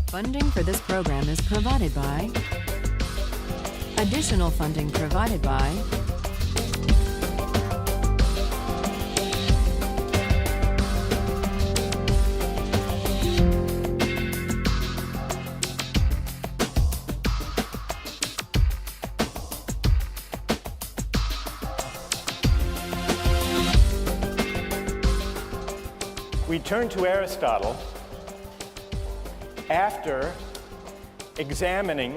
Funding for this program is provided by... Additional funding provided by... We turn to Aristotle after examining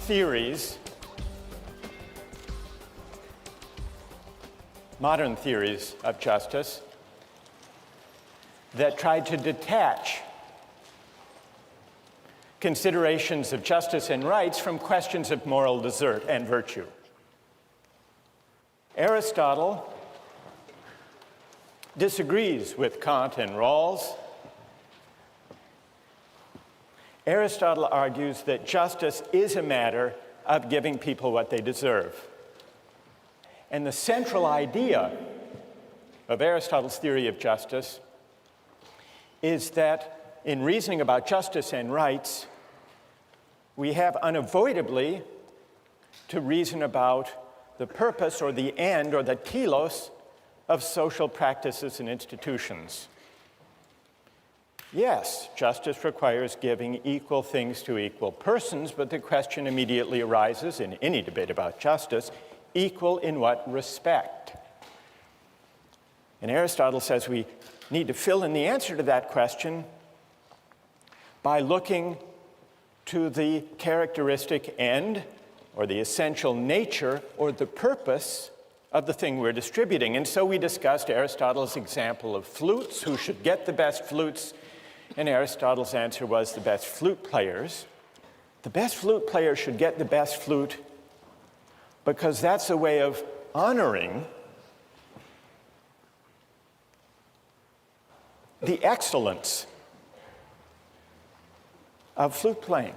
theories, modern theories of justice, that tried to detach considerations of justice and rights from questions of moral desert and virtue. Aristotle disagrees with Kant and Rawls. Aristotle argues that justice is a matter of giving people what they deserve. And the central idea of Aristotle's theory of justice is that in reasoning about justice and rights, we have unavoidably to reason about the purpose or the end or the telos of social practices and institutions. Yes, justice requires giving equal things to equal persons, but the question immediately arises in any debate about justice, equal in what respect? And Aristotle says we need to fill in the answer to that question by looking to the characteristic end or the essential nature or the purpose of the thing we're distributing. And so we discussed Aristotle's example of flutes, who should get the best flutes, and Aristotle's answer was the best flute players. The best flute player should get the best flute because that's a way of honoring the excellence of flute playing.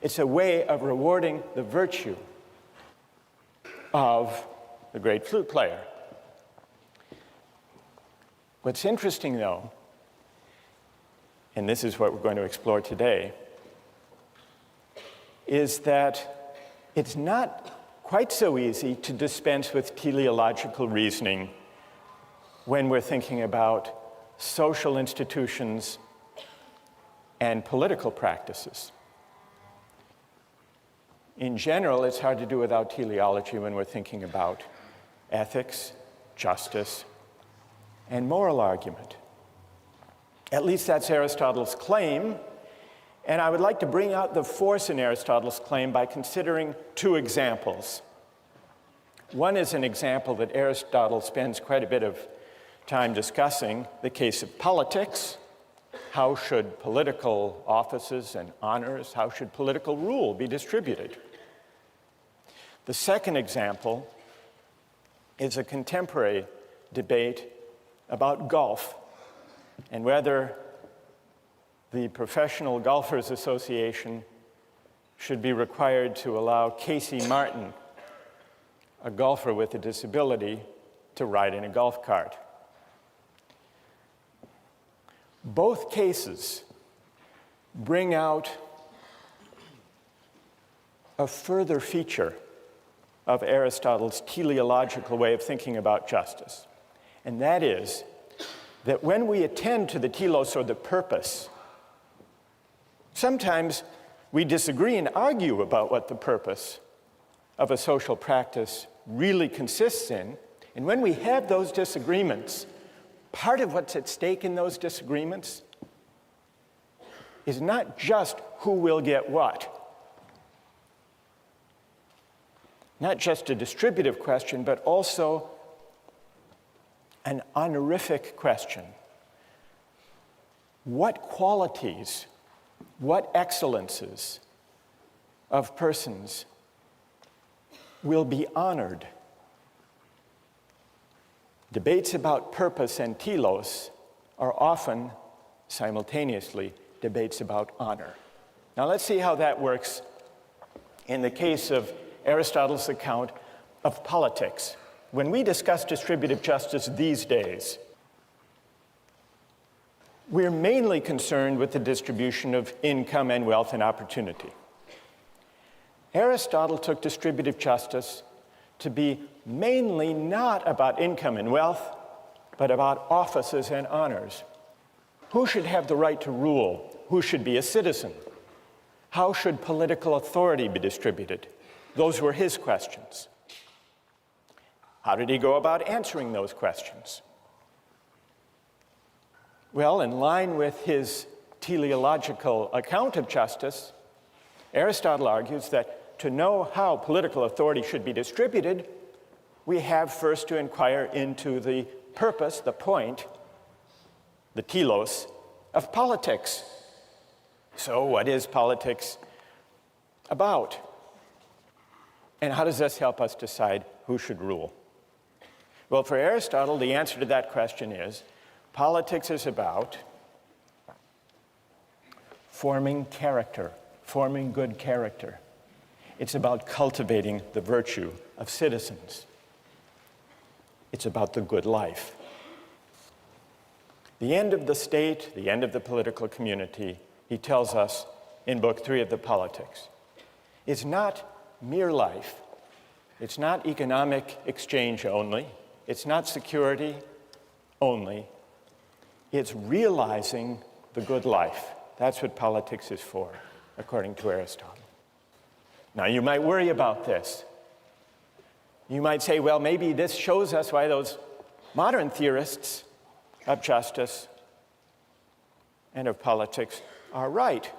It's a way of rewarding the virtue of the great flute player. What's interesting, though, and this is what we're going to explore today, is that it's not quite so easy to dispense with teleological reasoning when we're thinking about social institutions and political practices. In general, it's hard to do without teleology when we're thinking about ethics, justice, and moral argument. At least that's Aristotle's claim, and I would like to bring out the force in Aristotle's claim by considering two examples. One is an example that Aristotle spends quite a bit of time discussing, the case of politics. How should political offices and honors, how should political rule be distributed? The second example is a contemporary debate about golf and whether the Professional Golfers Association should be required to allow Casey Martin, a golfer with a disability, to ride in a golf cart. Both cases bring out a further feature of Aristotle's teleological way of thinking about justice, and that is that when we attend to the telos or the purpose, sometimes we disagree and argue about what the purpose of a social practice really consists in, and when we have those disagreements, part of what's at stake in those disagreements is not just who will get what, not just a distributive question, but also an honorific question. What qualities, what excellences of persons will be honored? Debates about purpose and telos are often, simultaneously, debates about honor. Now let's see how that works in the case of Aristotle's account of politics. When we discuss distributive justice these days, we're mainly concerned with the distribution of income and wealth and opportunity. Aristotle took distributive justice to be mainly not about income and wealth, but about offices and honors. Who should have the right to rule? Who should be a citizen? How should political authority be distributed? Those were his questions. How did he go about answering those questions? Well, in line with his teleological account of justice, Aristotle argues that to know how political authority should be distributed, we have first to inquire into the purpose, the point, the telos, of politics. So what is politics about? And how does this help us decide who should rule? Well, for Aristotle, the answer to that question is, politics is about forming character, forming good character. It's about cultivating the virtue of citizens. It's about the good life. The end of the state, the end of the political community, he tells us in Book 3 of the Politics, is not mere life. It's not economic exchange only. It's not security only. It's realizing the good life. That's what politics is for, according to Aristotle. Now, you might worry about this. You might say, well, maybe this shows us why those modern theorists of justice and of politics are right.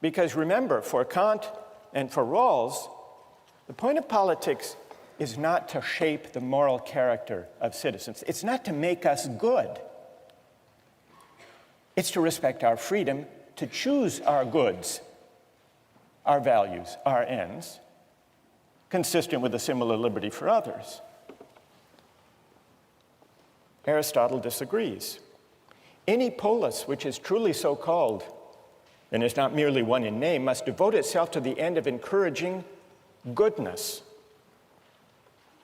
Because remember, for Kant and for Rawls, the point of politics is not to shape the moral character of citizens. It's not to make us good. It's to respect our freedom to choose our goods, our values, our ends, consistent with a similar liberty for others. Aristotle disagrees. Any polis which is truly so called, and is not merely one in name, must devote itself to the end of encouraging goodness.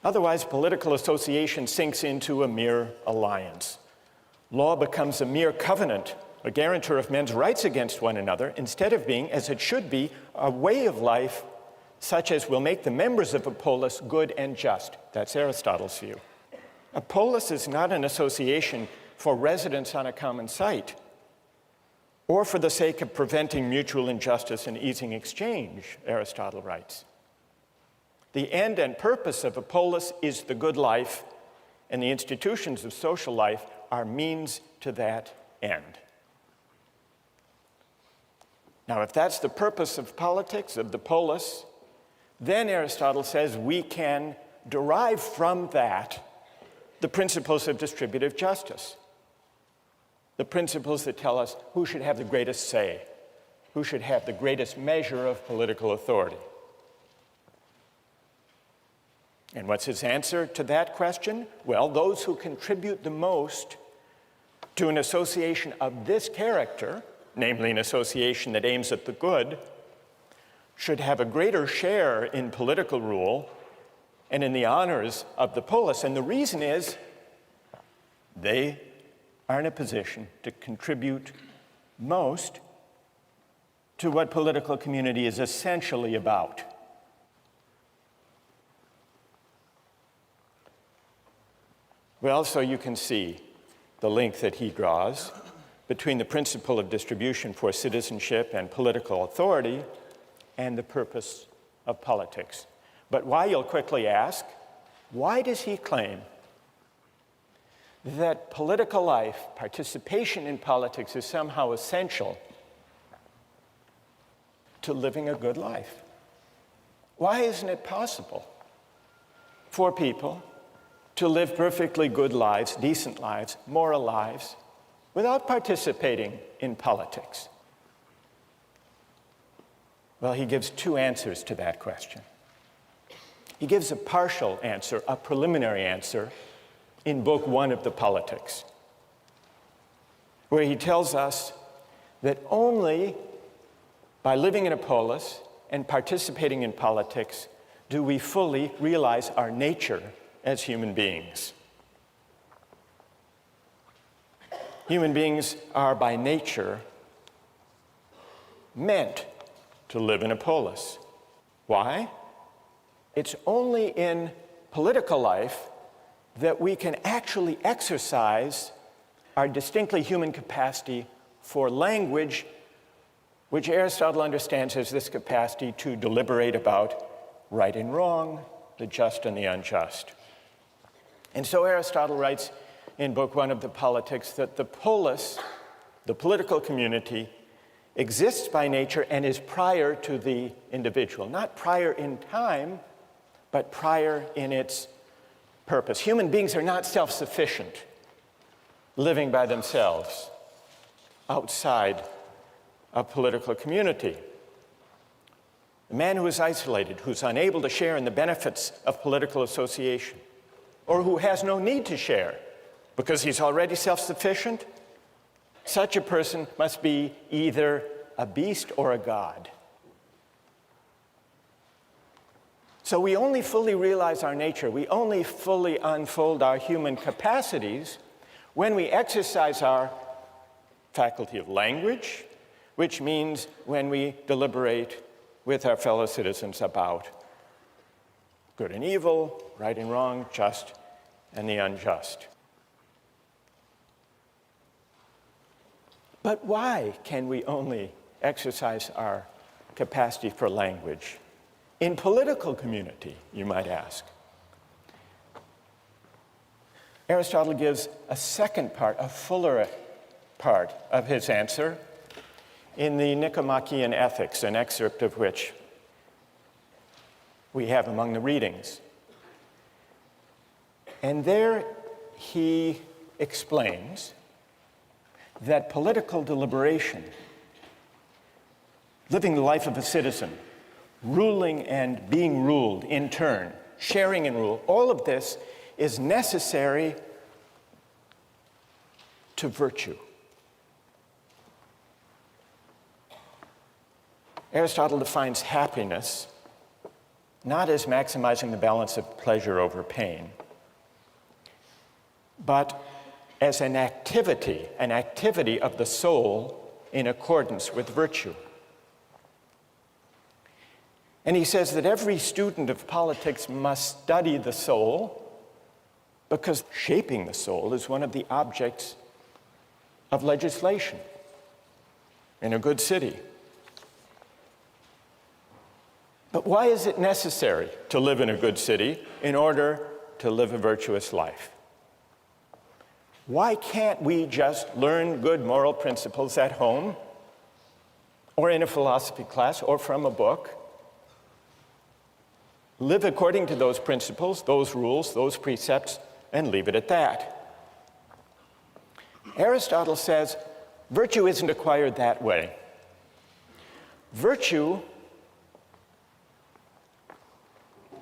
Otherwise, political association sinks into a mere alliance. Law becomes a mere covenant, a guarantor of men's rights against one another, instead of being, as it should be, a way of life such as will make the members of a polis good and just. That's Aristotle's view. A polis is not an association for residence on a common site, or for the sake of preventing mutual injustice and easing exchange, Aristotle writes. The end and purpose of a polis is the good life, and the institutions of social life are means to that end. Now, if that's the purpose of politics, of the polis, then Aristotle says we can derive from that the principles of distributive justice, the principles that tell us who should have the greatest say, who should have the greatest measure of political authority. And what's his answer to that question? Well, those who contribute the most to an association of this character, namely an association that aims at the good, should have a greater share in political rule and in the honors of the polis. And the reason is they are in a position to contribute most to what political community is essentially about. Well, so you can see the link that he draws between the principle of distribution for citizenship and political authority and the purpose of politics. But why, you'll quickly ask, why does he claim that political life, participation in politics, is somehow essential to living a good life? Why isn't it possible for people to live perfectly good lives, decent lives, moral lives, without participating in politics? Well, he gives two answers to that question. He gives a partial answer, a preliminary answer, in Book 1 of the Politics, where he tells us that only by living in a polis and participating in politics do we fully realize our nature as human beings. Human beings are by nature meant to live in a polis. Why? It's only in political life that we can actually exercise our distinctly human capacity for language, which Aristotle understands as this capacity to deliberate about right and wrong, the just and the unjust. And so Aristotle writes in Book 1 of the Politics that the polis, the political community, exists by nature and is prior to the individual. Not prior in time, but prior in its purpose. Human beings are not self-sufficient, living by themselves outside a political community. The man who is isolated, who's unable to share in the benefits of political association, or who has no need to share because he's already self-sufficient, such a person must be either a beast or a god. So we only fully realize our nature, we only fully unfold our human capacities when we exercise our faculty of language, which means when we deliberate with our fellow citizens about good and evil, right and wrong, just and the unjust. But why can we only exercise our capacity for language in political community, you might ask? Aristotle gives a second part, a fuller part of his answer in the Nicomachean Ethics, an excerpt of which we have among the readings. And there he explains that political deliberation, living the life of a citizen, ruling and being ruled in turn, sharing in rule, all of this is necessary to virtue. Aristotle defines happiness not as maximizing the balance of pleasure over pain, but as an activity of the soul in accordance with virtue. And he says that every student of politics must study the soul because shaping the soul is one of the objects of legislation in a good city. But why is it necessary to live in a good city in order to live a virtuous life? Why can't we just learn good moral principles at home or in a philosophy class or from a book? Live according to those principles, those rules, those precepts, and leave it at that. Aristotle says virtue isn't acquired that way. Virtue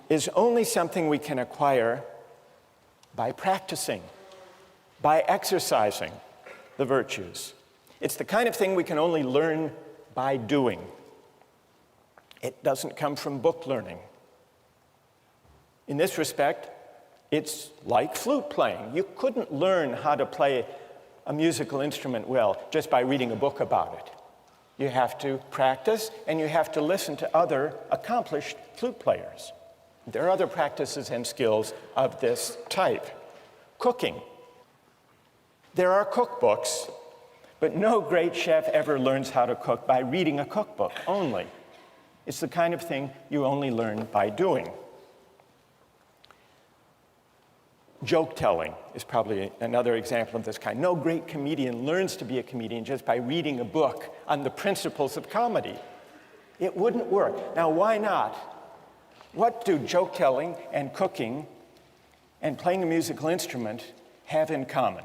is only something we can acquire by practicing, by exercising the virtues. It's the kind of thing we can only learn by doing. It doesn't come from book learning. In this respect, it's like flute playing. You couldn't learn how to play a musical instrument well just by reading a book about it. You have to practice, and you have to listen to other accomplished flute players. There are other practices and skills of this type. Cooking. There are cookbooks, but no great chef ever learns how to cook by reading a cookbook only. It's the kind of thing you only learn by doing. Joke telling is probably another example of this kind. No great comedian learns to be a comedian just by reading a book on the principles of comedy. It wouldn't work. Now, why not? What do joke telling and cooking and playing a musical instrument have in common,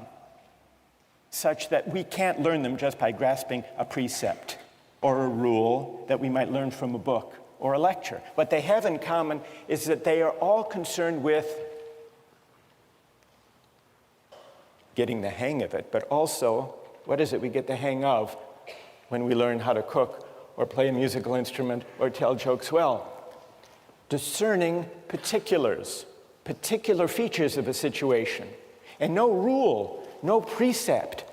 such that we can't learn them just by grasping a precept or a rule that we might learn from a book or a lecture? What they have in common is that they are all concerned with getting the hang of it, but also, what is it we get the hang of when we learn how to cook or play a musical instrument or tell jokes well? Discerning particulars, particular features of a situation. And no rule, no precept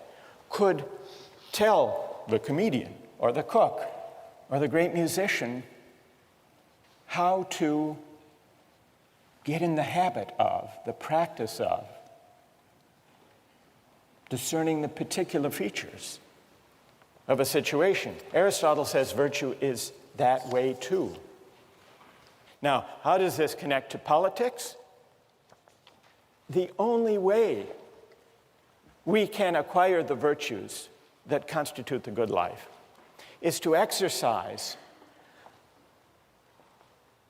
could tell the comedian or the cook or the great musician how to get in the habit of, the practice of, discerning the particular features of a situation. Aristotle says virtue is that way too. Now, how does this connect to politics? The only way we can acquire the virtues that constitute the good life is to exercise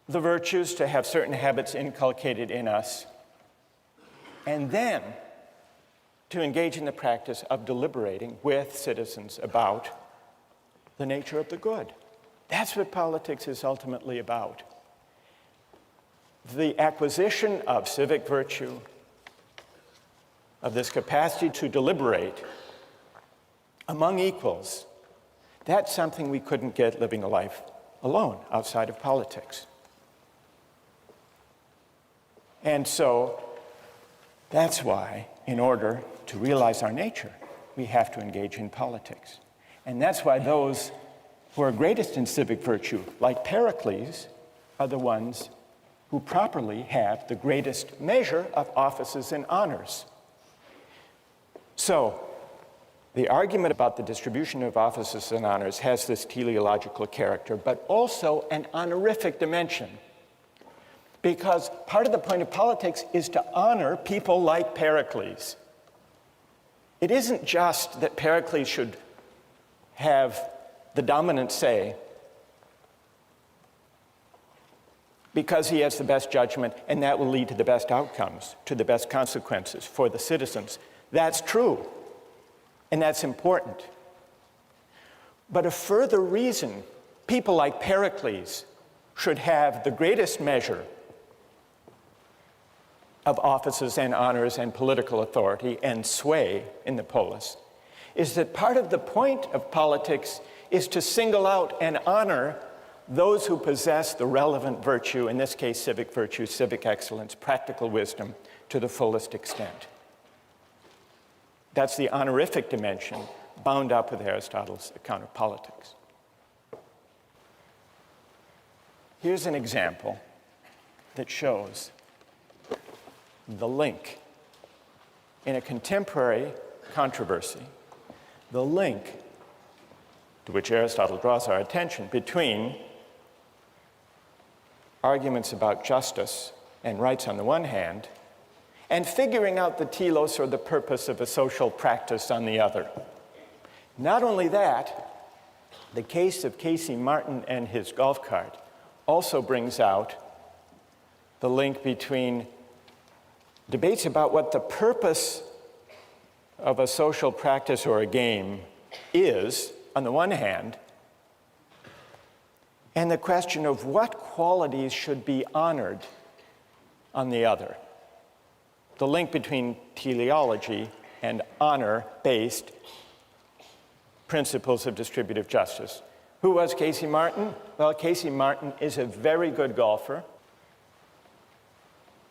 the virtues, to have certain habits inculcated in us, and then to engage in the practice of deliberating with citizens about the nature of the good. That's what politics is ultimately about. The acquisition of civic virtue, of this capacity to deliberate among equals, that's something we couldn't get living a life alone outside of politics. And so that's why, in order to realize our nature, we have to engage in politics. And that's why those who are greatest in civic virtue, like Pericles, are the ones who properly have the greatest measure of offices and honors. So, the argument about the distribution of offices and honors has this teleological character, but also an honorific dimension. Because part of the point of politics is to honor people like Pericles. It isn't just that Pericles should have the dominant say because he has the best judgment and that will lead to the best outcomes, to the best consequences for the citizens. That's true, and that's important. But a further reason people like Pericles should have the greatest measure of offices and honors and political authority and sway in the polis is that part of the point of politics is to single out and honor those who possess the relevant virtue, in this case civic virtue, civic excellence, practical wisdom, to the fullest extent. That's the honorific dimension bound up with Aristotle's account of politics. Here's an example that shows the link in a contemporary controversy, the link to which Aristotle draws our attention between arguments about justice and rights on the one hand, and figuring out the telos or the purpose of a social practice on the other. Not only that, the case of Casey Martin and his golf cart also brings out the link between debates about what the purpose of a social practice or a game is, on the one hand, and the question of what qualities should be honored on the other. The link between teleology and honor-based principles of distributive justice. Who was Casey Martin? Well, Casey Martin is a very good golfer,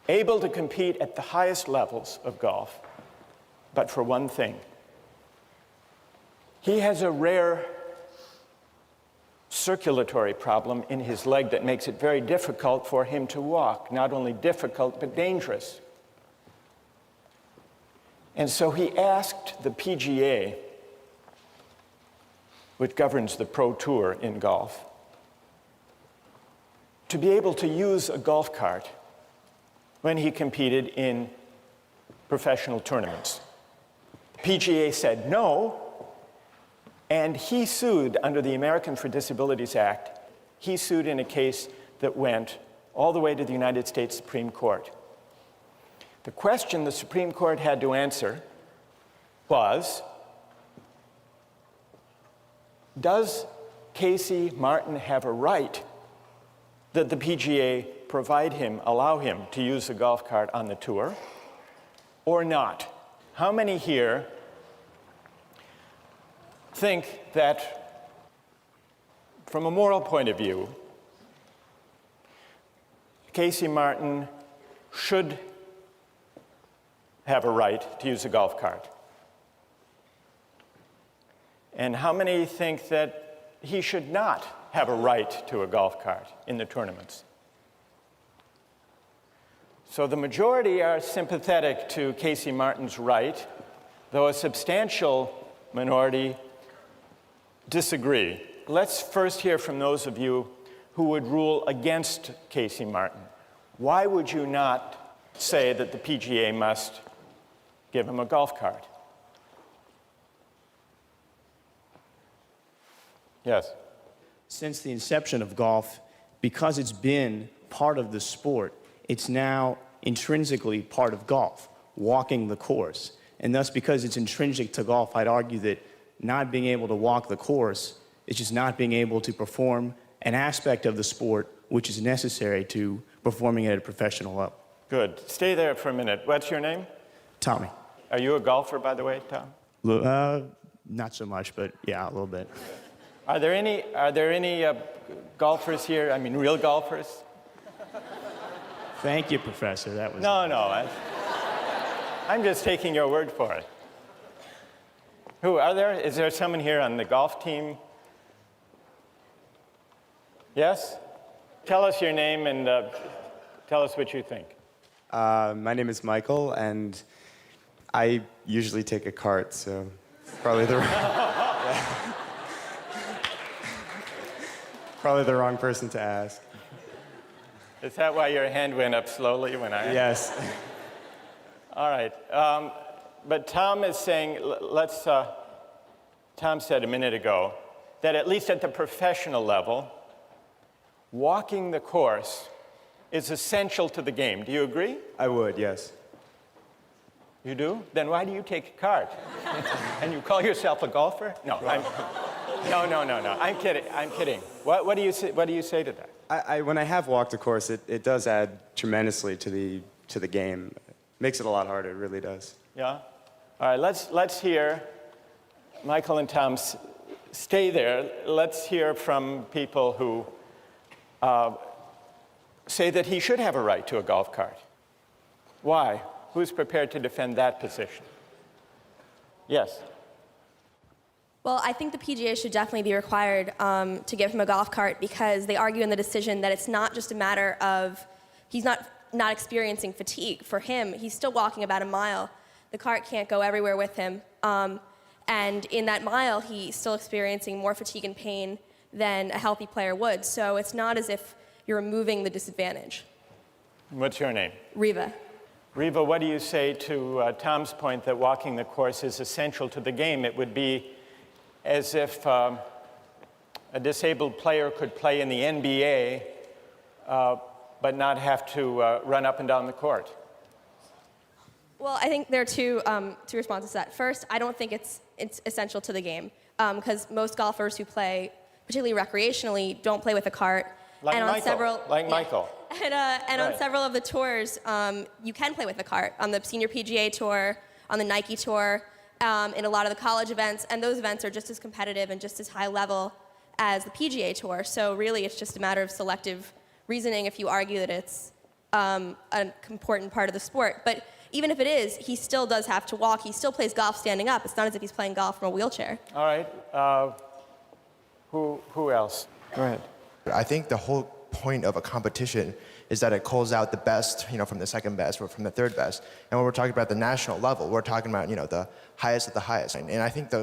able to compete at the highest levels of golf, but for one thing. He has a rare circulatory problem in his leg that makes it very difficult for him to walk. Not only difficult, but dangerous. And so he asked the PGA, which governs the Pro Tour in golf, to be able to use a golf cart when he competed in professional tournaments. The PGA said no, and he sued under the Americans for Disabilities Act. He sued in a case that went all the way to the United States Supreme Court. The question the Supreme Court had to answer was, does Casey Martin have a right that the PGA allow him to use the golf cart on the tour, or not? How many here think that, from a moral point of view, Casey Martin should have a right to use a golf cart? And how many think that he should not have a right to a golf cart in the tournaments? So the majority are sympathetic to Casey Martin's right, though a substantial minority disagree. Let's first hear from those of you who would rule against Casey Martin. Why would you not say that the PGA must give him a golf cart? Yes. Since the inception of golf, because it's been part of the sport, it's now intrinsically part of golf, walking the course. And thus, because it's intrinsic to golf, I'd argue that not being able to walk the course is just not being able to perform an aspect of the sport which is necessary to performing at a professional level. Good. Stay there for a minute. What's your name? Tommy. Are you a golfer, by the way, Tom? Not so much, but yeah, a little bit. Are there any golfers here? I mean, real golfers? Thank you, Professor. That was No. I'm just taking your word for it. Who are there? Is there someone here on the golf team? Yes? Tell us your name and tell us what you think. My name is Michael, and I usually take a cart, so probably the probably the wrong person to ask. Is that why your hand went up slowly when I... Yes. All right. But Tom is saying, Tom said a minute ago that at least at the professional level, walking the course is essential to the game. Do you agree? I would, yes. You do? Then why do you take a cart? And you call yourself a golfer? No, no. I'm kidding. What do you say to that? When I have walked a course, it does add tremendously to the game. Makes it a lot harder, it really does. Yeah? All right, let's hear, Michael and Tom, stay there. Let's hear from people who say that he should have a right to a golf cart. Why? Who's prepared to defend that position? Yes. Well, I think the PGA should definitely be required to give him a golf cart because they argue in the decision that it's not just a matter of he's not experiencing fatigue. For him, he's still walking about a mile. The cart can't go everywhere with him. And in that mile, he's still experiencing more fatigue and pain than a healthy player would. So it's not as if you're removing the disadvantage. What's your name? Riva. Riva, what do you say to Tom's point that walking the course is essential to the game? It would be as if a disabled player could play in the NBA but not have to run up and down the court. Well, I think there are two responses to that. First, I don't think it's essential to the game because most golfers who play, particularly recreationally, don't play with a cart. Like and Michael. Michael. And Right. on several of the tours, you can play with a cart. On the Senior PGA Tour, on the Nike Tour, in a lot of the college events, and those events are just as competitive and just as high level as the PGA Tour. So really, it's just a matter of selective reasoning if you argue that it's an important part of the sport. But even if it is, he still does have to walk. He still plays golf standing up. It's not as if he's playing golf from a wheelchair. All right. Who else? Go ahead. I think the whole point of a competition is that it calls out the best, from the second best or from the third best. And when we're talking about the national level, we're talking about, the highest of the highest. And I think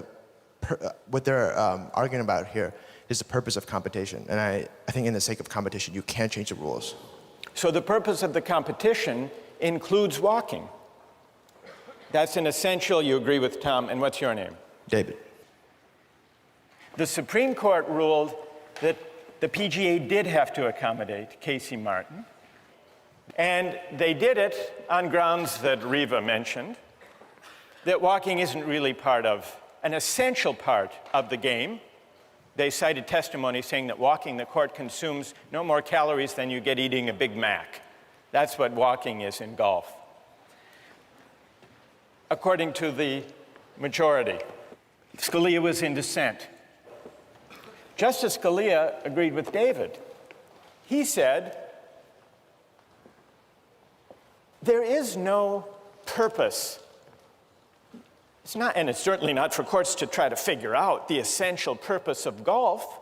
what they're arguing about here is the purpose of competition. And I think in the sake of competition, you can't change the rules. So the purpose of the competition includes walking. That's an essential, you agree with Tom, and what's your name? David. The Supreme Court ruled that the PGA did have to accommodate Casey Martin, and they did it on grounds that Riva mentioned, that walking isn't really an essential part of the game. They cited testimony saying that walking the court consumes no more calories than you get eating a Big Mac. That's what walking is in golf, according to the majority. Scalia was in dissent. Justice Scalia agreed with David. He said, there is no purpose It's not, and it's certainly not for courts to try to figure out the essential purpose of golf.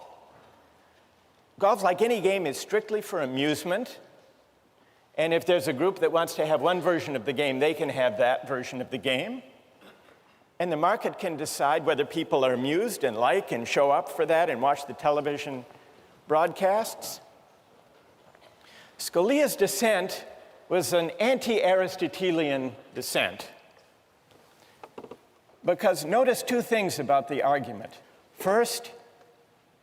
Golf, like any game, is strictly for amusement. And if there's a group that wants to have one version of the game, they can have that version of the game. And the market can decide whether people are amused and like and show up for that and watch the television broadcasts. Scalia's dissent was an anti-Aristotelian dissent. Because notice two things about the argument. First,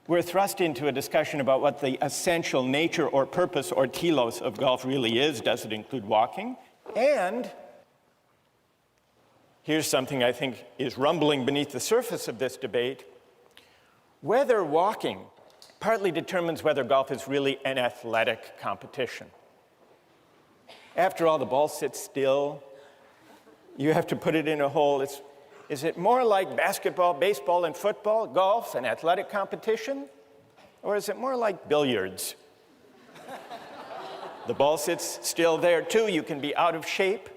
we're thrust into a discussion about what the essential nature or purpose or telos of golf really is. Does it include walking? And here's something I think is rumbling beneath the surface of this debate. Whether walking partly determines whether golf is really an athletic competition. After all, the ball sits still. You have to put it in a hole. Is it more like basketball, baseball, and football, golf, an athletic competition? Or is it more like billiards? The ball sits still there, too. You can be out of shape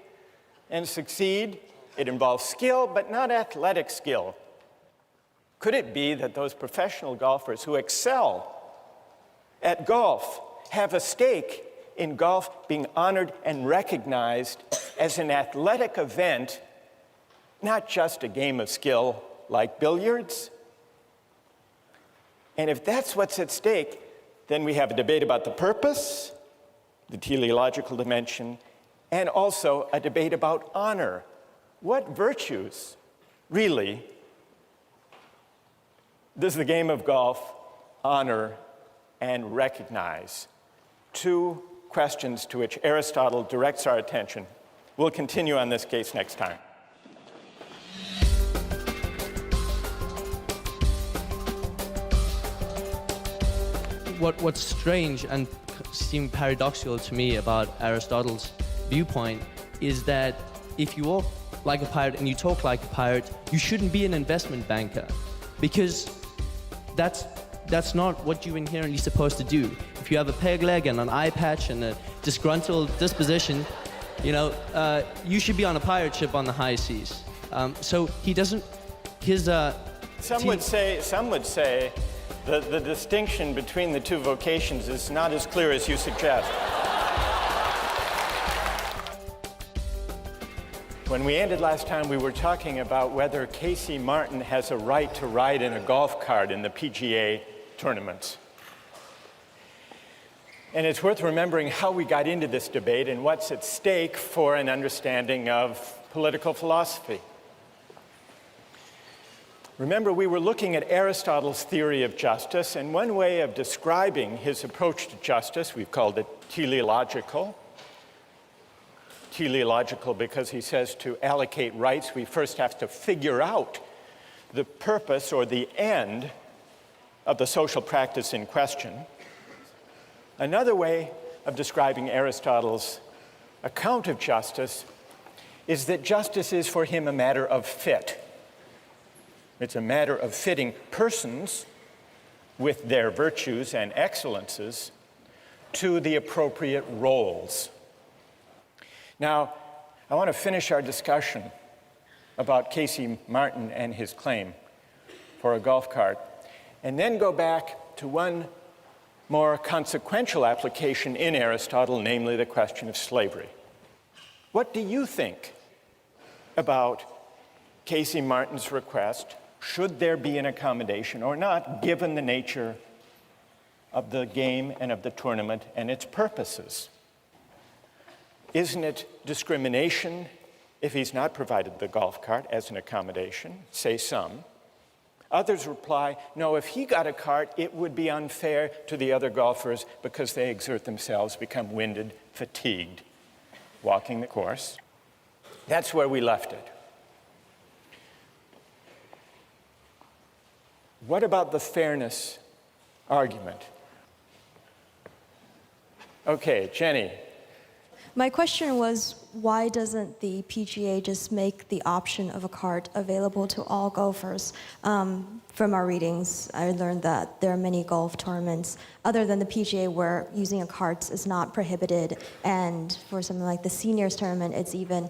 and succeed. It involves skill, but not athletic skill. Could it be that those professional golfers who excel at golf have a stake in golf being honored and recognized as an athletic event, not just a game of skill like billiards? And if that's what's at stake, then we have a debate about the purpose, the teleological dimension, and also a debate about honor. What virtues, really, does the game of golf honor and recognize? Two questions to which Aristotle directs our attention. We'll continue on this case next time. What's strange and seemed paradoxical to me about Aristotle's viewpoint is that if you walk like a pirate and you talk like a pirate, you shouldn't be an investment banker, because that's not what you're inherently supposed to do. If you have a peg leg and an eye patch and a disgruntled disposition, you should be on a pirate ship on the high seas. So he doesn't. Some would say the distinction between the two vocations is not as clear as you suggest. When we ended last time, we were talking about whether Casey Martin has a right to ride in a golf cart in the PGA tournaments. And it's worth remembering how we got into this debate and what's at stake for an understanding of political philosophy. Remember, we were looking at Aristotle's theory of justice, and one way of describing his approach to justice, we've called it teleological. Teleological because he says to allocate rights, we first have to figure out the purpose or the end of the social practice in question. Another way of describing Aristotle's account of justice is that justice is for him a matter of fit. It's a matter of fitting persons with their virtues and excellences to the appropriate roles. Now, I want to finish our discussion about Casey Martin and his claim for a golf cart, and then go back to one more consequential application in Aristotle, namely the question of slavery. What do you think about Casey Martin's request? Should there be an accommodation or not, given the nature of the game and of the tournament and its purposes? Isn't it discrimination if he's not provided the golf cart as an accommodation, say some? Others reply, no, if he got a cart, it would be unfair to the other golfers because they exert themselves, become winded, fatigued, walking the course. That's where we left it. What about the fairness argument? Okay, Jenny. My question was, why doesn't the PGA just make the option of a cart available to all golfers? From our readings, I learned that there are many golf tournaments other than the PGA where using a cart is not prohibited, and for something like the seniors tournament, it's even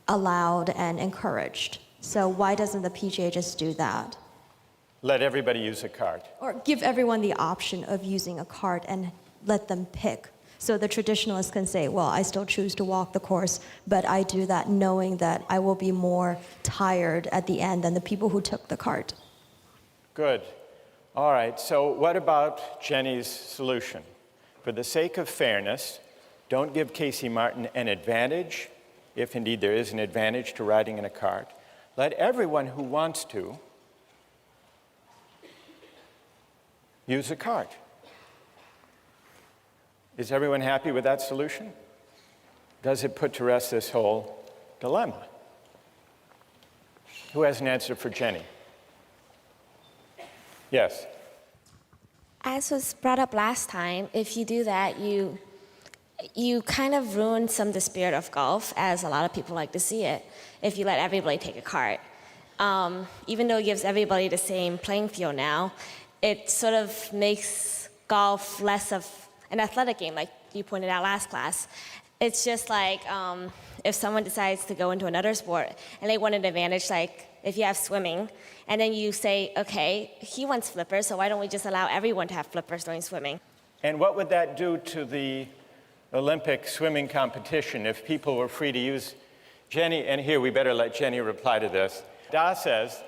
allowed and encouraged. So why doesn't the PGA just do that? Let everybody use a cart. Or give everyone the option of using a cart and let them pick. So the traditionalists can say, well, I still choose to walk the course, but I do that knowing that I will be more tired at the end than the people who took the cart. Good. All right, so what about Jenny's solution? For the sake of fairness, don't give Casey Martin an advantage, if indeed there is an advantage to riding in a cart. Let everyone who wants to use a cart. Is everyone happy with that solution? Does it put to rest this whole dilemma? Who has an answer for Jenny? Yes. As was brought up last time, if you do that, you kind of ruin some of the spirit of golf, as a lot of people like to see it, if you let everybody take a cart. Even though it gives everybody the same playing field now, it sort of makes golf less of an athletic game, like you pointed out last class. It's just like if someone decides to go into another sport and they want an advantage, like if you have swimming, and then you say, okay, he wants flippers, so why don't we just allow everyone to have flippers during swimming? And what would that do to the Olympic swimming competition if people were free to use Jenny? And here, we better let Jenny reply to this. Da says,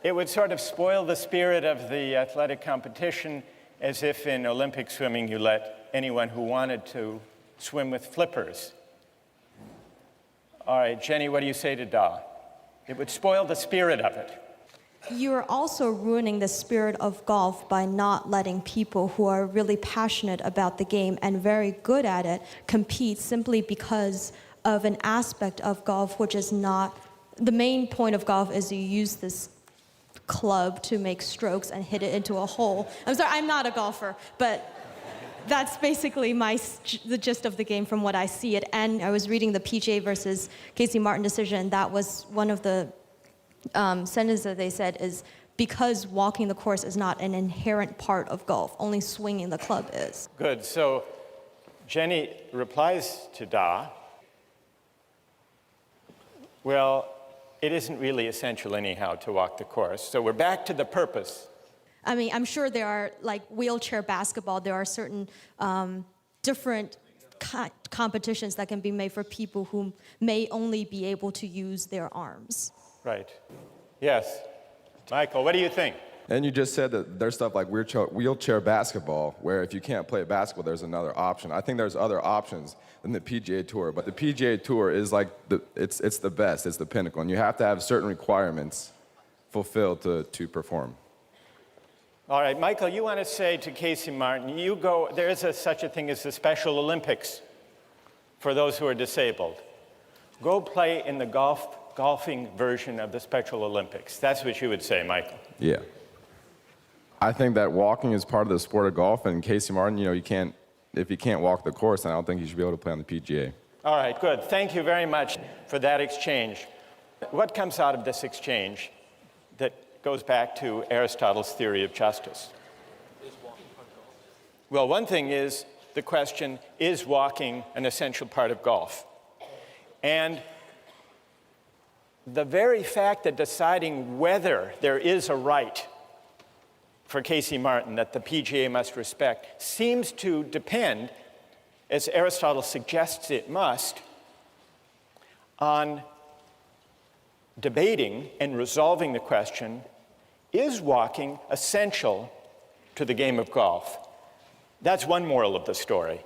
it would sort of spoil the spirit of the athletic competition, as if in Olympic swimming you let anyone who wanted to swim with flippers. All right, Jenny, what do you say to Da? It would spoil the spirit of it. You're also ruining the spirit of golf by not letting people who are really passionate about the game and very good at it compete simply because of an aspect of golf which is not... The main point of golf is you use this club to make strokes and hit it into a hole. I'm sorry, I'm not a golfer, but that's basically the gist of the game from what I see it. And I was reading the PGA versus Casey Martin decision. That was one of the sentences that they said is because walking the course is not an inherent part of golf, only swinging the club is. Good, so Jenny replies to Da, well, it isn't really essential anyhow to walk the course. So we're back to the purpose. I mean, I'm sure there are, like wheelchair basketball, there are certain different competitions that can be made for people who may only be able to use their arms. Right. Yes. Michael, what do you think? And you just said that there's stuff like wheelchair basketball, where if you can't play basketball, there's another option. I think there's other options than the PGA Tour, but the PGA Tour is like, it's the best, it's the pinnacle, and you have to have certain requirements fulfilled to perform. All right, Michael, you want to say to Casey Martin, there is such a thing as the Special Olympics for those who are disabled. Go play in the golfing version of the Special Olympics. That's what you would say, Michael. Yeah. I think that walking is part of the sport of golf, and Casey Martin, if you can't walk the course, then I don't think you should be able to play on the PGA. All right, good. Thank you very much for that exchange. What comes out of this exchange that goes back to Aristotle's theory of justice? Well, one thing is the question, is walking an essential part of golf? And the very fact that deciding whether there is a right for Casey Martin that the PGA must respect seems to depend, as Aristotle suggests it must, on debating and resolving the question, is walking essential to the game of golf? That's one moral of the story.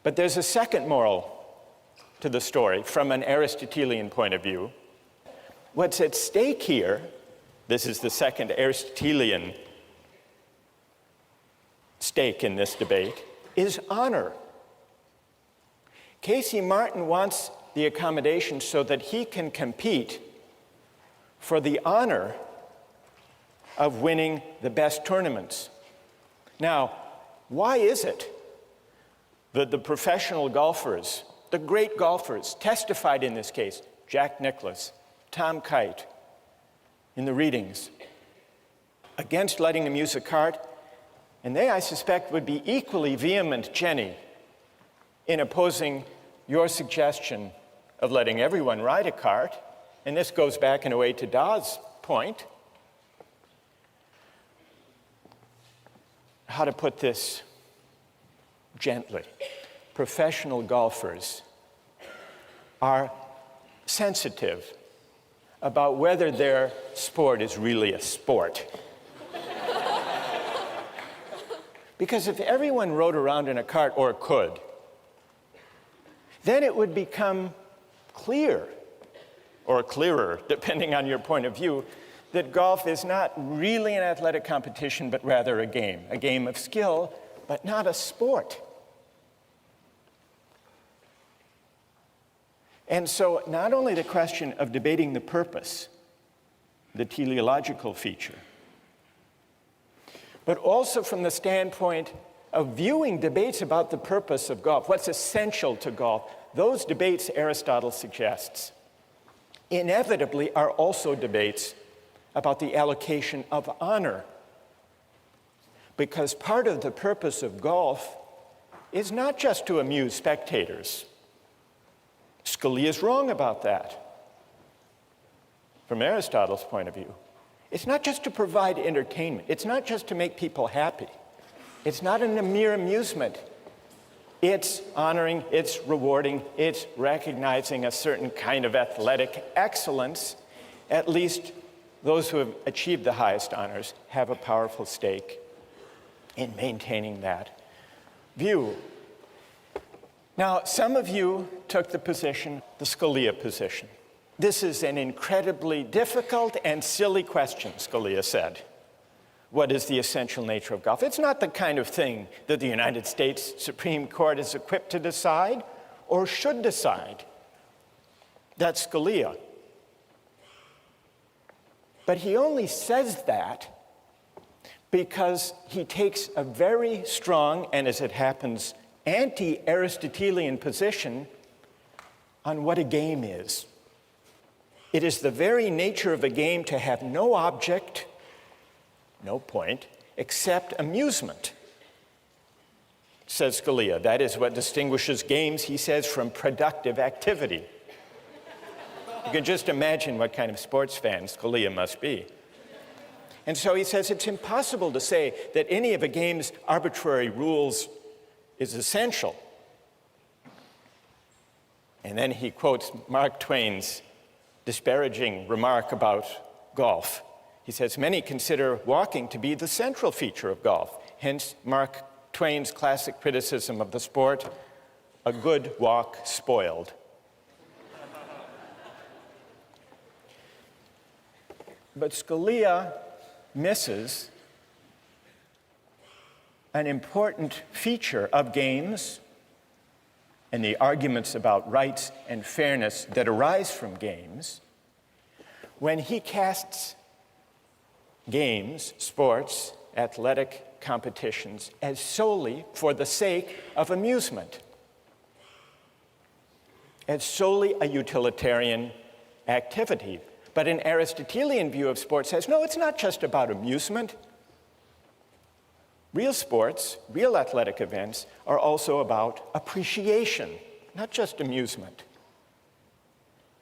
But there's a second moral to the story from an Aristotelian point of view. What's at stake here, this is the second Aristotelian stake in this debate, is honor. Casey Martin wants the accommodation so that he can compete for the honor of winning the best tournaments. Now, why is it that the professional golfers, the great golfers, testified in this case, Jack Nicklaus, Tom Kite, in the readings, against letting him use a cart, and they, I suspect, would be equally vehement, Jenny, in opposing your suggestion of letting everyone ride a cart, and this goes back in a way to Da's point, how to put this gently. Professional golfers are sensitive about whether their sport is really a sport. Because if everyone rode around in a cart, or could, then it would become clear, or clearer, depending on your point of view, that golf is not really an athletic competition, but rather a game of skill, but not a sport. And so not only the question of debating the purpose, the teleological feature, but also from the standpoint of viewing debates about the purpose of golf, what's essential to golf, those debates, Aristotle suggests, inevitably are also debates about the allocation of honor. Because part of the purpose of golf is not just to amuse spectators. Scalia is wrong about that. From Aristotle's point of view, it's not just to provide entertainment. It's not just to make people happy. It's not a mere amusement. It's honoring, it's rewarding, it's recognizing a certain kind of athletic excellence. At least those who have achieved the highest honors have a powerful stake in maintaining that view. Now, some of you took the position, the Scalia position. This is an incredibly difficult and silly question, Scalia said. What is the essential nature of golf? It's not the kind of thing that the United States Supreme Court is equipped to decide or should decide. That's Scalia. But he only says that because he takes a very strong, and as it happens, anti-Aristotelian position on what a game is. It is the very nature of a game to have no object, no point, except amusement, says Scalia. That is what distinguishes games, he says, from productive activity. You can just imagine what kind of sports fan Scalia must be. And so he says it's impossible to say that any of a game's arbitrary rules is essential. And then he quotes Mark Twain's disparaging remark about golf. He says, many consider walking to be the central feature of golf. Hence, Mark Twain's classic criticism of the sport, a good walk spoiled. But Scalia misses an important feature of games and the arguments about rights and fairness that arise from games when he casts games, sports, athletic competitions as solely for the sake of amusement, as solely a utilitarian activity. But an Aristotelian view of sports says, no, it's not just about amusement. Real sports, real athletic events are also about appreciation, not just amusement.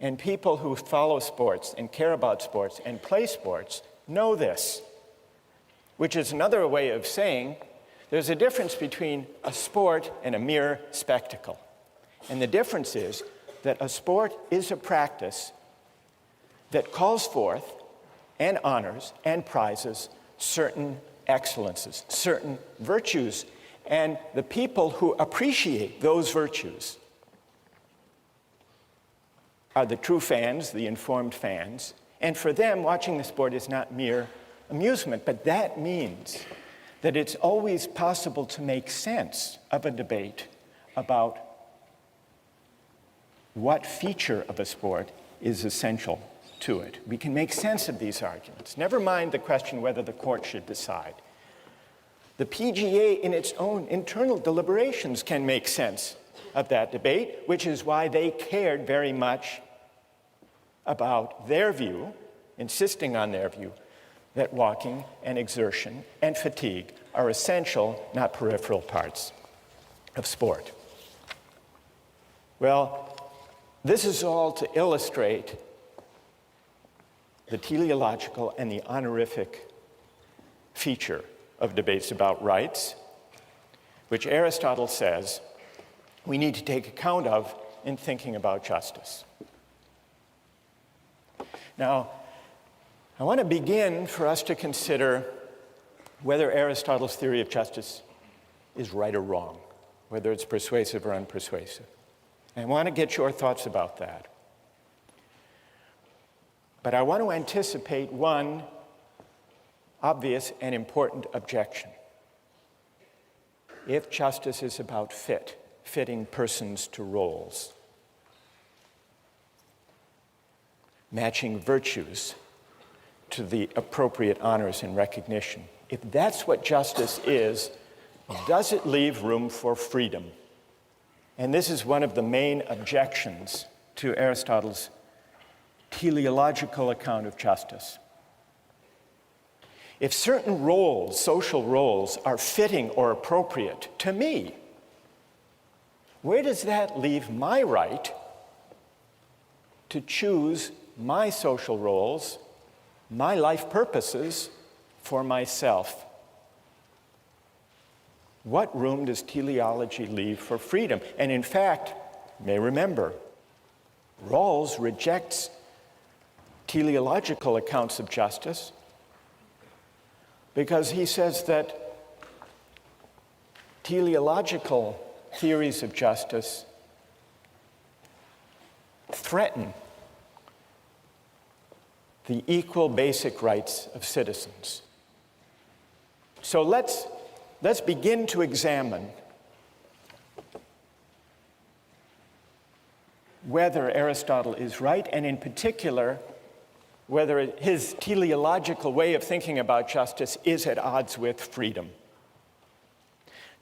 And people who follow sports and care about sports and play sports know this, which is another way of saying there's a difference between a sport and a mere spectacle. And the difference is that a sport is a practice that calls forth and honors and prizes certain excellences, certain virtues, and the people who appreciate those virtues are the true fans, the informed fans, and for them, watching the sport is not mere amusement, but that means that it's always possible to make sense of a debate about what feature of a sport is essential to it. We can make sense of these arguments. Never mind the question whether the court should decide. The PGA, in its own internal deliberations, can make sense of that debate, which is why they cared very much about their view, insisting on their view, that walking and exertion and fatigue are essential, not peripheral parts of sport. Well, this is all to illustrate the teleological and the honorific feature of debates about rights, which Aristotle says we need to take account of in thinking about justice. Now, I want to begin for us to consider whether Aristotle's theory of justice is right or wrong, whether it's persuasive or unpersuasive. And I want to get your thoughts about that. But I want to anticipate one obvious and important objection. If justice is about fitting persons to roles, matching virtues to the appropriate honors and recognition, if that's what justice is, does it leave room for freedom? And this is one of the main objections to Aristotle's teleological account of justice. If certain roles, social roles, are fitting or appropriate to me, where does that leave my right to choose my social roles, my life purposes for myself? What room does teleology leave for freedom? And in fact, you may remember, Rawls rejects teleological accounts of justice because he says that teleological theories of justice threaten the equal basic rights of citizens. So let's begin to examine whether Aristotle is right, and in particular, whether his teleological way of thinking about justice is at odds with freedom.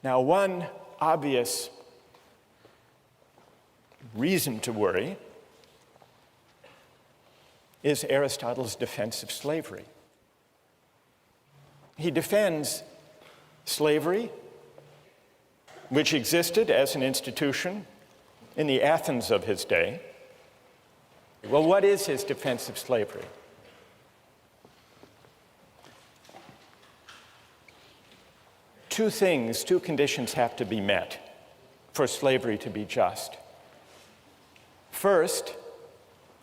Now, one obvious reason to worry is Aristotle's defense of slavery. He defends slavery, which existed as an institution in the Athens of his day. Well, what is his defense of slavery? Two conditions have to be met for slavery to be just. First,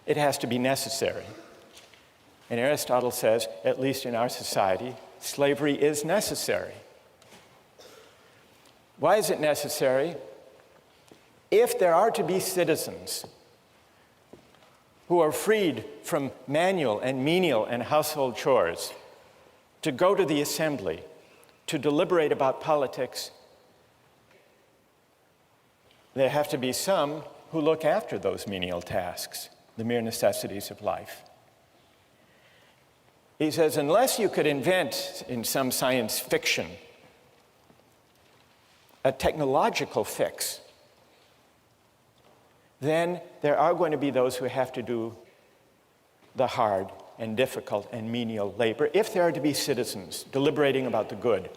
it has to be necessary. And Aristotle says, at least in our society, slavery is necessary. Why is it necessary? If there are to be citizens who are freed from manual and menial and household chores, to go to the assembly, to deliberate about politics, there have to be some who look after those menial tasks, the mere necessities of life. He says, unless you could invent in some science fiction a technological fix, then there are going to be those who have to do the hard and difficult and menial labor if there are to be citizens deliberating about the good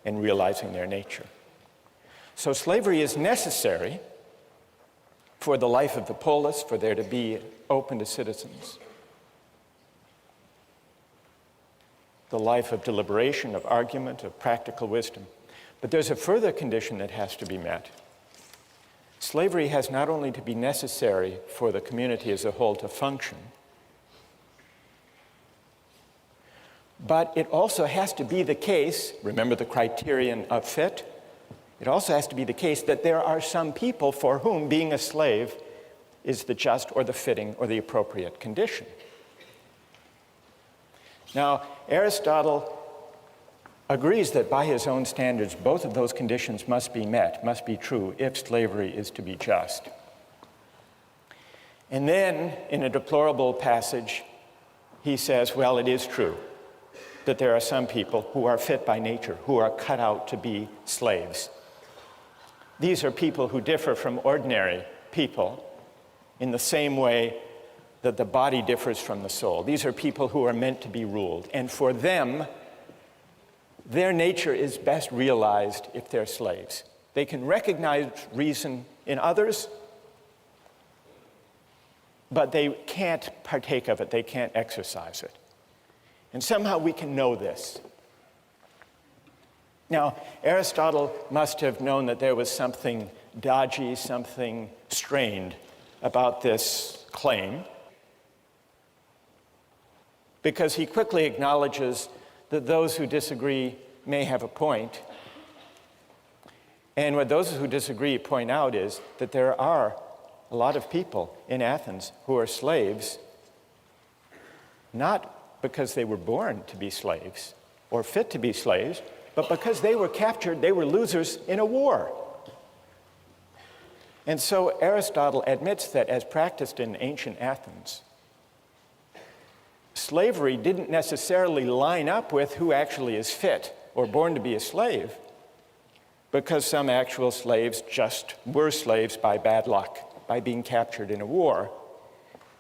and realizing their nature. So slavery is necessary for the life of the polis, for there to be open to citizens. The life of deliberation, of argument, of practical wisdom. But there's a further condition that has to be met. Slavery has not only to be necessary for the community as a whole to function, but it also has to be the case, remember the criterion of fit, it also has to be the case that there are some people for whom being a slave is the just or the fitting or the appropriate condition. Now, Aristotle agrees that by his own standards, both of those conditions must be met, must be true, if slavery is to be just. And then, in a deplorable passage, he says, well, it is true that there are some people who are fit by nature, who are cut out to be slaves. These are people who differ from ordinary people in the same way that the body differs from the soul. These are people who are meant to be ruled. And for them, their nature is best realized if they're slaves. They can recognize reason in others, but they can't partake of it, they can't exercise it. And somehow we can know this. Now, Aristotle must have known that there was something dodgy, something strained about this claim, because he quickly acknowledges that those who disagree may have a point. And what those who disagree point out is that there are a lot of people in Athens who are slaves, not because they were born to be slaves or fit to be slaves, but because they were captured, they were losers in a war. And so Aristotle admits that as practiced in ancient Athens, slavery didn't necessarily line up with who actually is fit or born to be a slave, because some actual slaves just were slaves by bad luck, by being captured in a war.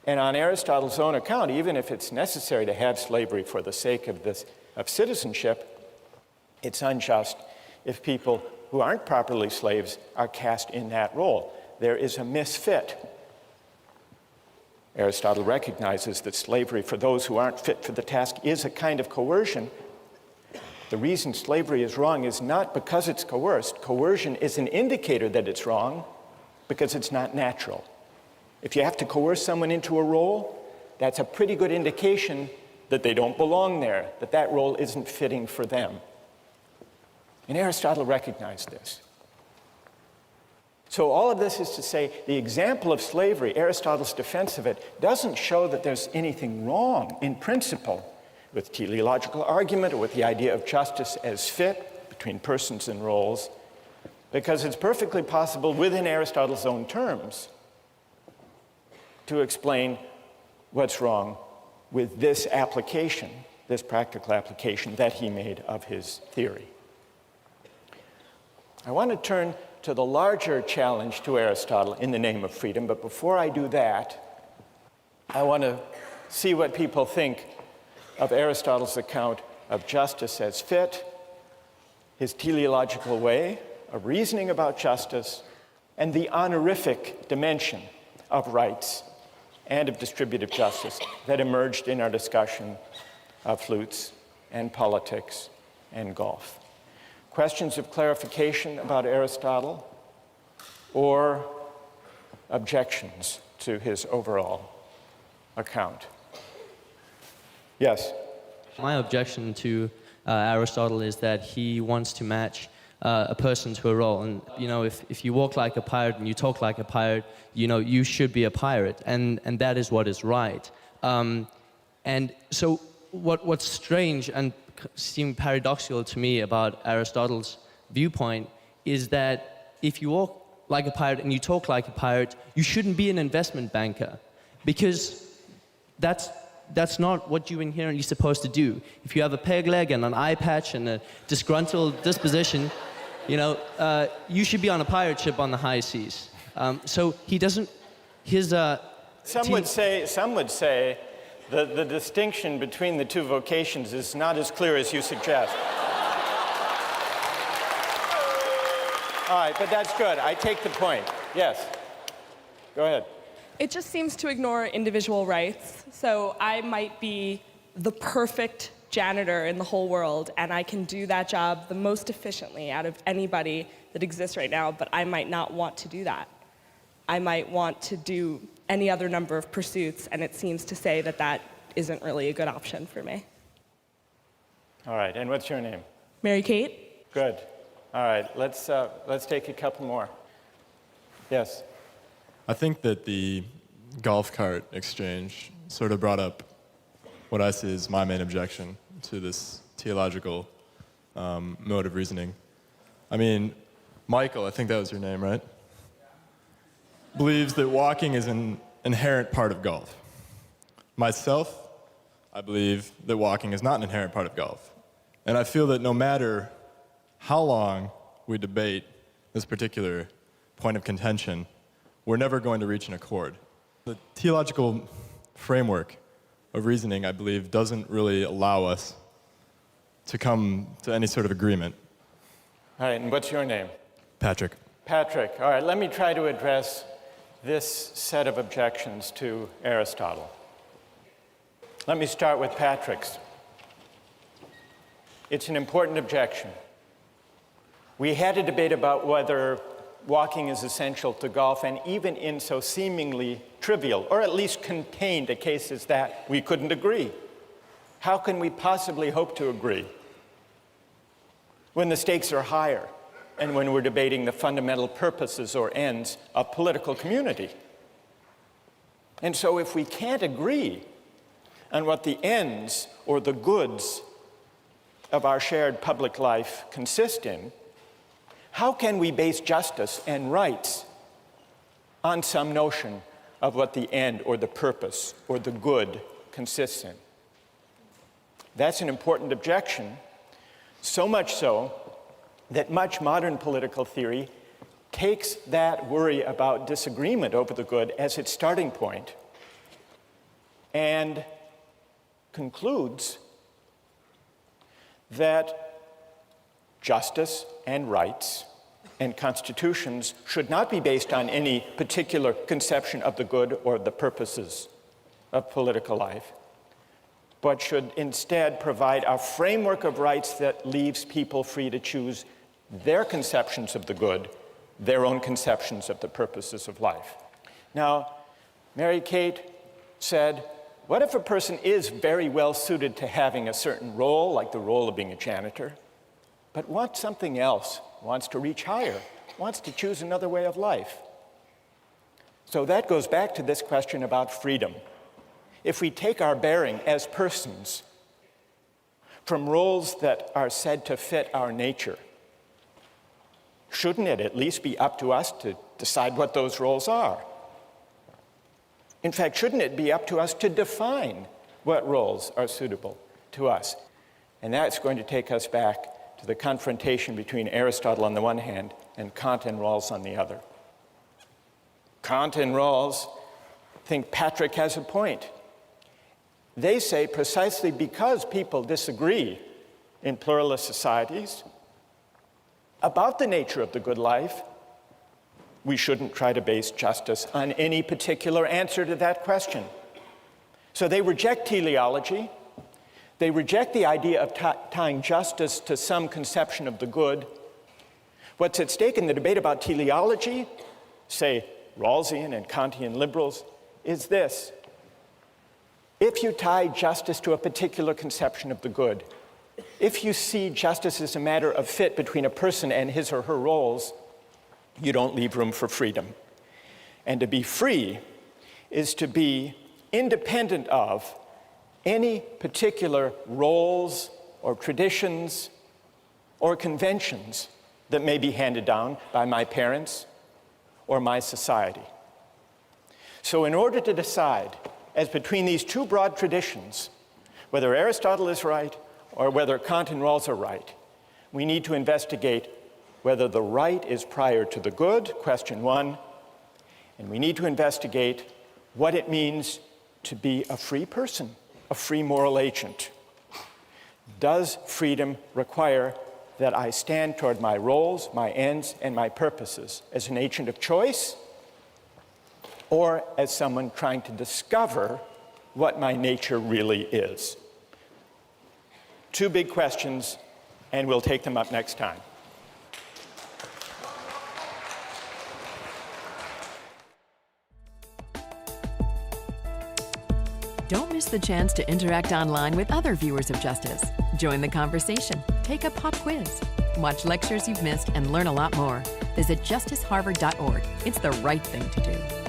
And on Aristotle's own account, even if it's necessary to have slavery for the sake of citizenship, it's unjust if people who aren't properly slaves are cast in that role. There is a misfit. Aristotle recognizes that slavery for those who aren't fit for the task is a kind of coercion. The reason slavery is wrong is not because it's coerced. Coercion is an indicator that it's wrong because it's not natural. If you have to coerce someone into a role, that's a pretty good indication that they don't belong there, that that role isn't fitting for them. And Aristotle recognized this. So all of this is to say, the example of slavery, Aristotle's defense of it, doesn't show that there's anything wrong in principle with teleological argument or with the idea of justice as fit between persons and roles, because it's perfectly possible within Aristotle's own terms to explain what's wrong with this application, this practical application that he made of his theory. I want to turn to the larger challenge to Aristotle in the name of freedom, but before I do that, I want to see what people think of Aristotle's account of justice as fit, his teleological way of reasoning about justice, and the honorific dimension of rights and of distributive justice that emerged in our discussion of flutes and politics and golf. Questions of clarification about Aristotle or objections to his overall account? Yes? My objection to Aristotle is that he wants to match a person to a role. And, you know, if you walk like a pirate and you talk like a pirate, you know, you should be a pirate. And that is what is right. And so what's strange and seemed paradoxical to me about Aristotle's viewpoint is that if you walk like a pirate and you talk like a pirate, you shouldn't be an investment banker, because that's not what you're inherently supposed to do. If you have a peg leg and an eye patch and a disgruntled disposition, you know, you should be on a pirate ship on the high seas. So he doesn't. Some would say the distinction between the two vocations is not as clear as you suggest. All right, but that's good. I take the point. Yes. Go ahead. It just seems to ignore individual rights. So I might be the perfect janitor in the whole world, and I can do that job the most efficiently out of anybody that exists right now, but I might not want to do that. I might want to do any other number of pursuits, and it seems to say that that isn't really a good option for me. All right, and what's your name? Mary Kate? Good. All right, let's take a couple more. Yes? I think that the golf cart exchange sort of brought up what I see as my main objection to this theological mode of reasoning. I mean, Michael, I think that was your name, right? Believes that walking is an inherent part of golf. Myself, I believe that walking is not an inherent part of golf. And I feel that no matter how long we debate this particular point of contention, we're never going to reach an accord. The theological framework of reasoning, I believe, doesn't really allow us to come to any sort of agreement. All right, and what's your name? Patrick. Patrick. All right, let me try to address this set of objections to Aristotle. Let me start with Patrick's. It's an important objection. We had a debate about whether walking is essential to golf, and even in so seemingly trivial, or at least contained a case as that, we couldn't agree. How can we possibly hope to agree when the stakes are higher and when we're debating the fundamental purposes or ends of political community? And so if we can't agree on what the ends or the goods of our shared public life consist in, how can we base justice and rights on some notion of what the end or the purpose or the good consists in? That's an important objection, so much so that much modern political theory takes that worry about disagreement over the good as its starting point and concludes that justice and rights and constitutions should not be based on any particular conception of the good or the purposes of political life, but should instead provide a framework of rights that leaves people free to choose their conceptions of the good, their own conceptions of the purposes of life. Now, Mary Kate said, what if a person is very well suited to having a certain role, like the role of being a janitor, but wants something else, wants to reach higher, wants to choose another way of life? So that goes back to this question about freedom. If we take our bearing as persons from roles that are said to fit our nature, shouldn't it at least be up to us to decide what those roles are? In fact, shouldn't it be up to us to define what roles are suitable to us? And that's going to take us back to the confrontation between Aristotle on the one hand and Kant and Rawls on the other. Kant and Rawls think Patrick has a point. They say precisely because people disagree in pluralist societies about the nature of the good life, we shouldn't try to base justice on any particular answer to that question. So they reject teleology. They reject the idea of tying justice to some conception of the good. What's at stake in the debate about teleology, say Rawlsian and Kantian liberals, is this. If you tie justice to a particular conception of the good, if you see justice as a matter of fit between a person and his or her roles, you don't leave room for freedom. And to be free is to be independent of any particular roles or traditions or conventions that may be handed down by my parents or my society. So in order to decide as between these two broad traditions, whether Aristotle is right or whether Kant and Rawls are right, we need to investigate whether the right is prior to the good, question one, and we need to investigate what it means to be a free person, a free moral agent. Does freedom require that I stand toward my roles, my ends, and my purposes as an agent of choice, or as someone trying to discover what my nature really is? Two big questions, and we'll take them up next time. Don't miss the chance to interact online with other viewers of Justice. Join the conversation, take a pop quiz, watch lectures you've missed, and learn a lot more. Visit justiceharvard.org. It's the right thing to do.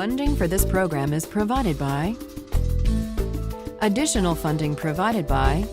Funding for this program is provided by Additional funding provided by